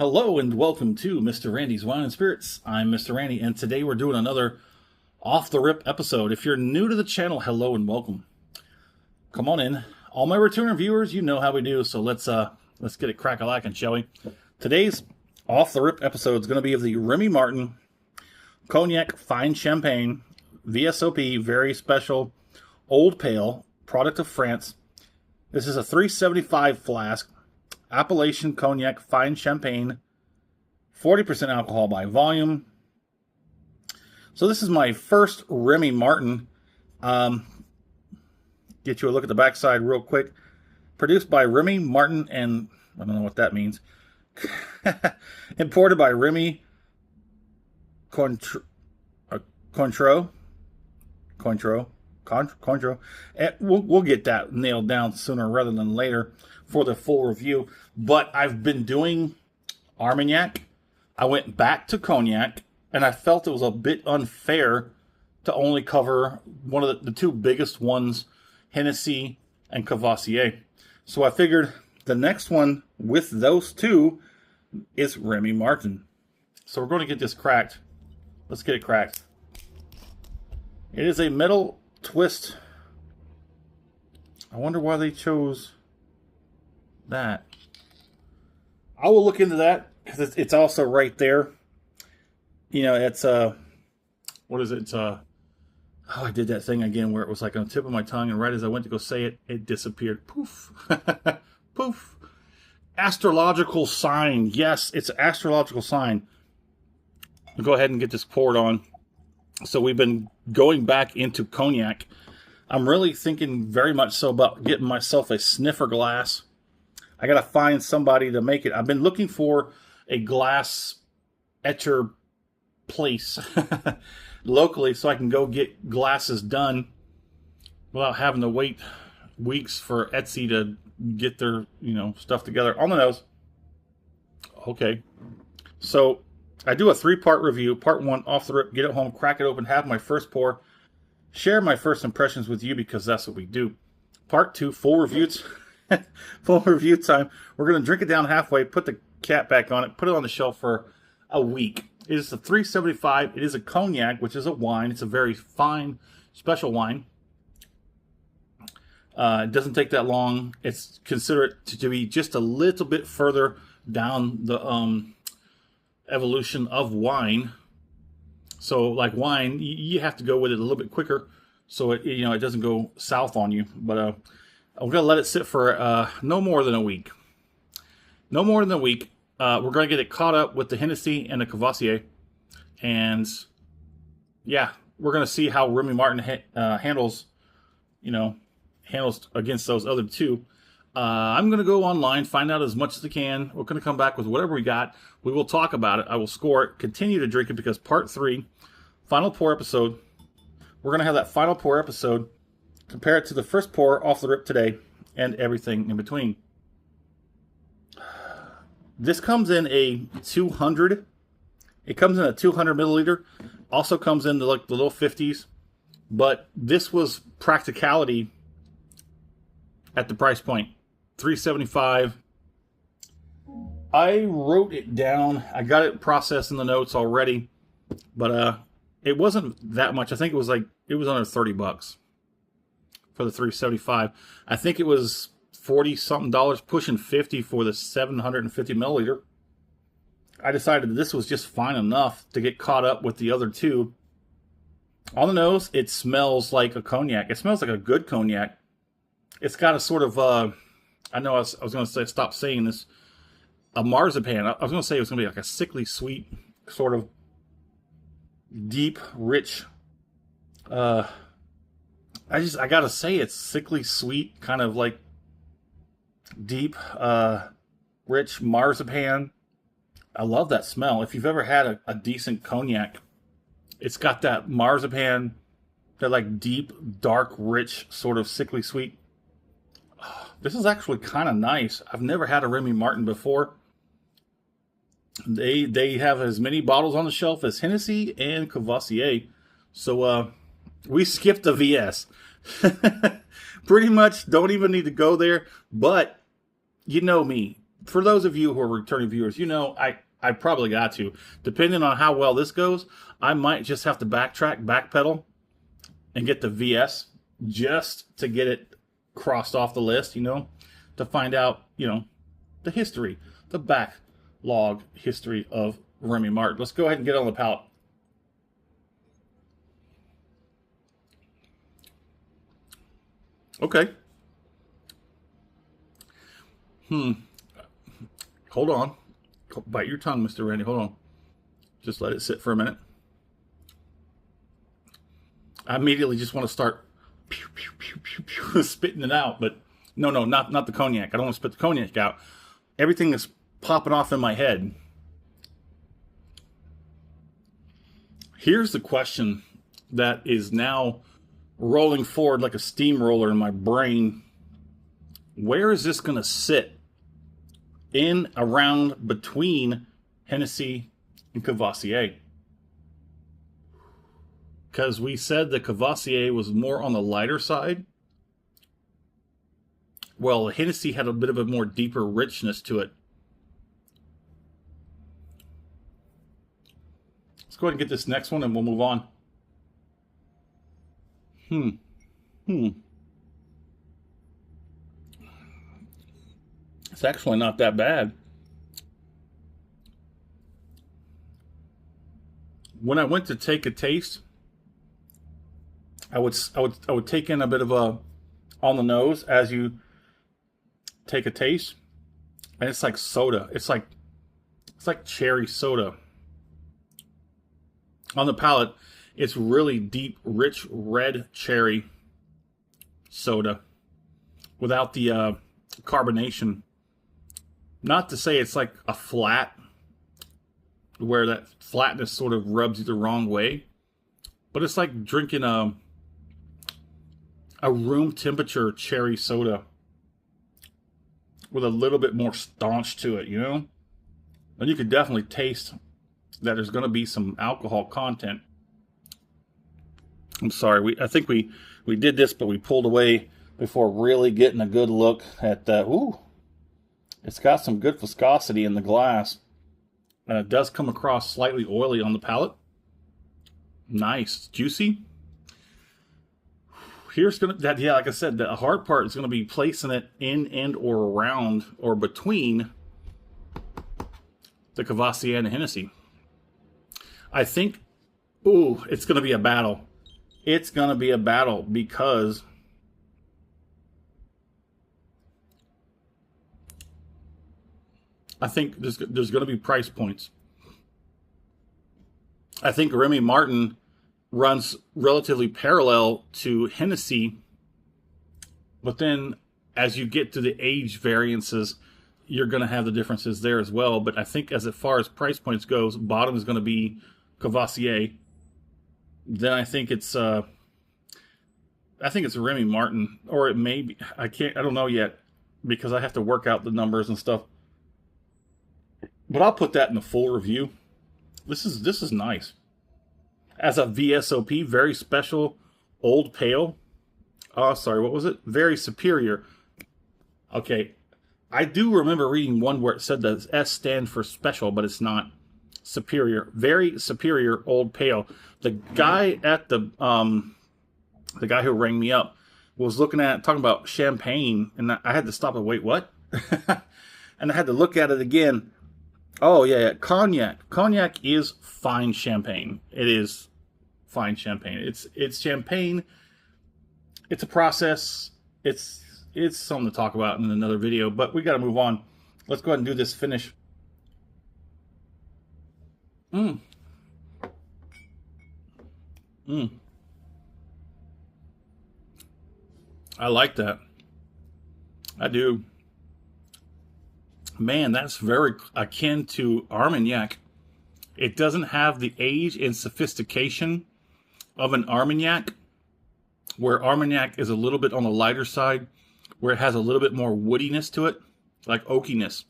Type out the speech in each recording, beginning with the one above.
Hello and welcome to Mr. Randy's Wine and Spirits. I'm Mr. Randy, and today we're doing another off-the-rip episode. If you're new to the channel, hello and welcome. Come on in. All my return viewers, you know how we do, so let's get it crack-a-lackin', shall we? Today's off-the-rip episode is going to be of the Remy Martin Cognac Fine Champagne VSOP Very Special Old Pale, product of France. This is a 375 flask. Appellation Cognac Fine Champagne, 40% alcohol by volume. So this is my first Remy Martin. Get you a look at the backside real quick. Produced by Remy Martin and, I don't know what that means. Imported by Remy Cointreau. We'll get that nailed down sooner rather than later for the full review. But I've been doing Armagnac. I went back to Cognac, and I felt it was a bit unfair to only cover one of the two biggest ones, Hennessy and Cavassier. So I figured the next one with those two is Remy Martin. So we're going to get this cracked. Let's get it cracked. It is a metal twist. I wonder why they chose that. I will look into that because it's also right there. You know, it's what is it? It's oh, I did that thing again where it was like on the tip of my tongue, and right as I went to go say it, it disappeared. Poof, poof. Astrological sign. Yes, it's an astrological sign. I'll go ahead and get this poured on. So we've been going back into Cognac. I'm really thinking very much so about getting myself a sniffer glass. I gotta find somebody to make it. I've been looking for a glass etcher place locally so I can go get glasses done without having to wait weeks for Etsy to get their, stuff together. On the nose. Okay. So I do a 3-part review. Part 1, off the rip, get it home, crack it open, have my first pour, share my first impressions with you because that's what we do. Part 2, full review. Full review time. We're going to drink it down halfway, put the cap back on it, put it on the shelf for a week. It is a 375. It is a Cognac, which is a wine. It's a very fine, special wine. It doesn't take that long. It's considered to be just a little bit further down the evolution of wine. So, like wine, you have to go with it a little bit quicker, so it doesn't go south on you. But I'm going to let it sit for no more than a week. No more than a week. We're going to get it caught up with the Hennessy and the Cavassier. And, yeah, we're going to see how Remy Martin handles against those other two. I'm going to go online, find out as much as I can. We're going to come back with whatever we got. We will talk about it. I will score it, continue to drink it, because part 3, final pour episode, we're going to have that final pour episode. Compare it to the first pour off the rip today and everything in between. This comes in a 200. It comes in a 200 milliliter. Also comes in the little 50s. But this was practicality at the price point. $3.75. I wrote it down. I got it processed in the notes already. But it wasn't that much. I think it was under $30. For the 375. I think it was $40-something, pushing $50 for the 750 milliliter. I decided that this was just fine enough to get caught up with the other two. On the nose, it smells like a cognac. It smells like a good cognac. It's got a sort of, I know I was going to say, stop saying this, a marzipan. I was going to say it was going to be like a sickly sweet, sort of deep, rich, I gotta say, it's sickly sweet, kind of like deep, rich marzipan. I love that smell. If you've ever had a decent cognac, it's got that marzipan, that like deep, dark, rich, sort of sickly sweet. This is actually kind of nice. I've never had a Remy Martin before. They have as many bottles on the shelf as Hennessy and Cavassier. So, we skipped the VS. Pretty much don't even need to go there. But you know me. for those of you who are returning viewers, you know, I probably got to. Depending on how well this goes, I might just have to backpedal, and get the VS just to get it crossed off the list, you know, to find out, you know, the history, the backlog history of Remy Martin. Let's go ahead and get on the palate. Okay. Hold on. Bite your tongue, Mr. Randy. Hold on. Just let it sit for a minute. I immediately just want to start pew, pew, pew, pew, pew, spitting it out, but no, not the cognac. I don't want to spit the cognac out. Everything is popping off in my head. Here's the question that is now rolling forward like a steamroller in my brain. Where is this going to sit in, around, between Hennessy and Courvoisier? Because we said that Courvoisier was more on the lighter side. Well, Hennessy had a bit of a more deeper richness to it. Let's go ahead and get this next one and we'll move on. It's actually not that bad. When I went to take a taste, I would take in a bit of a on the nose as you take a taste, and it's like soda. It's like cherry soda. On the palate, it's really deep, rich red cherry soda without the carbonation. Not to say it's like a flat, where that flatness sort of rubs you the wrong way, but it's like drinking a room temperature cherry soda with a little bit more staunch to it, you know? And you could definitely taste that there's going to be some alcohol content. I'm sorry, I think we did this, but we pulled away before really getting a good look at that. Ooh, it's got some good viscosity in the glass, and it does come across slightly oily on the palate. Nice, juicy. Here's yeah, like I said, the hard part is gonna be placing it in and or around or between the Courvoisier and the Hennessy. I think, ooh, it's gonna be a battle. It's gonna be a battle because I think there's gonna be price points. I think Remy Martin runs relatively parallel to Hennessy, but then as you get to the age variances, you're going to have the differences there as well. But I think as far as price points goes, bottom is going to be Courvoisier. Then I think it's Remy Martin, or it may be, I don't know yet, because I have to work out the numbers and stuff. But I'll put that in the full review. This is nice. As a VSOP, very special old pale. Oh, sorry, what was it? Very superior. Okay, I do remember reading one where it said that S stand for special, but it's not. Superior, very superior old pale. The guy at the guy who rang me up was looking at it, talking about champagne, and I had to stop and wait, what? And I had to look at it again. Oh, yeah, cognac. Cognac is fine champagne. It is fine champagne. It's champagne. It's a process. It's something to talk about in another video, but we got to move on. Let's go ahead and do this finish. I like that. I do. Man, that's very akin to Armagnac. It doesn't have the age and sophistication of an Armagnac, where Armagnac is a little bit on the lighter side, where it has a little bit more woodiness to it, like oakiness,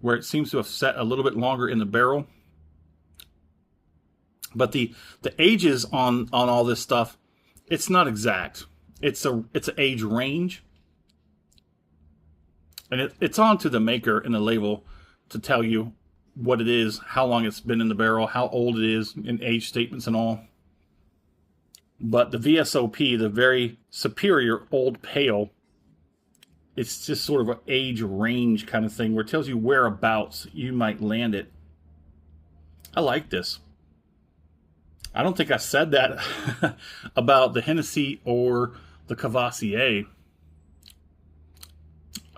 where it seems to have set a little bit longer in the barrel. But the ages on all this stuff, it's not exact. It's an age range. And it's on to the maker and the label to tell you what it is, how long it's been in the barrel, how old it is, and age statements and all. But the VSOP, the very superior old pale, it's just sort of an age range kind of thing where it tells you whereabouts you might land it. I like this. I don't think I said that about the Hennessy or the Cavassier.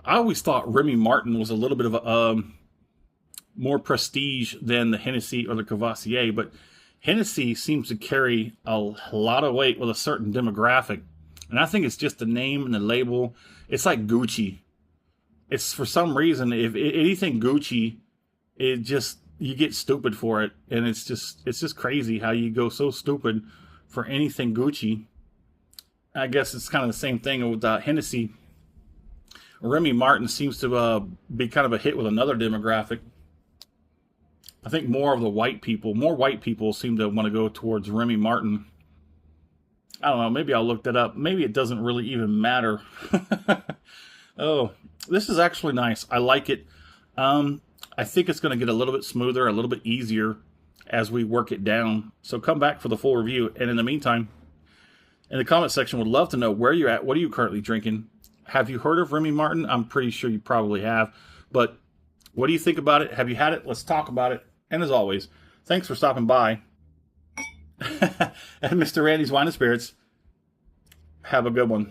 I always thought Remy Martin was a little bit of a more prestige than the Hennessy or the Cavassier, but Hennessy seems to carry a lot of weight with a certain demographic. And I think it's just the name and the label. It's like Gucci. It's for some reason, if anything Gucci, it just, you get stupid for it. And it's just crazy how you go so stupid for anything Gucci. I guess it's kind of the same thing with Hennessy. Remy Martin seems to be kind of a hit with another demographic. I think more white people seem to want to go towards Remy Martin. I don't know, maybe I'll look that up. Maybe it doesn't really even matter. Oh, this is actually nice. I like it. I think it's going to get a little bit smoother, a little bit easier as we work it down. So come back for the full review. And in the meantime, in the comment section, would love to know where you're at. What are you currently drinking? Have you heard of Remy Martin? I'm pretty sure you probably have. But what do you think about it? Have you had it? Let's talk about it. And as always, thanks for stopping by. And Mr. Randy's Wine and Spirits. Have a good one.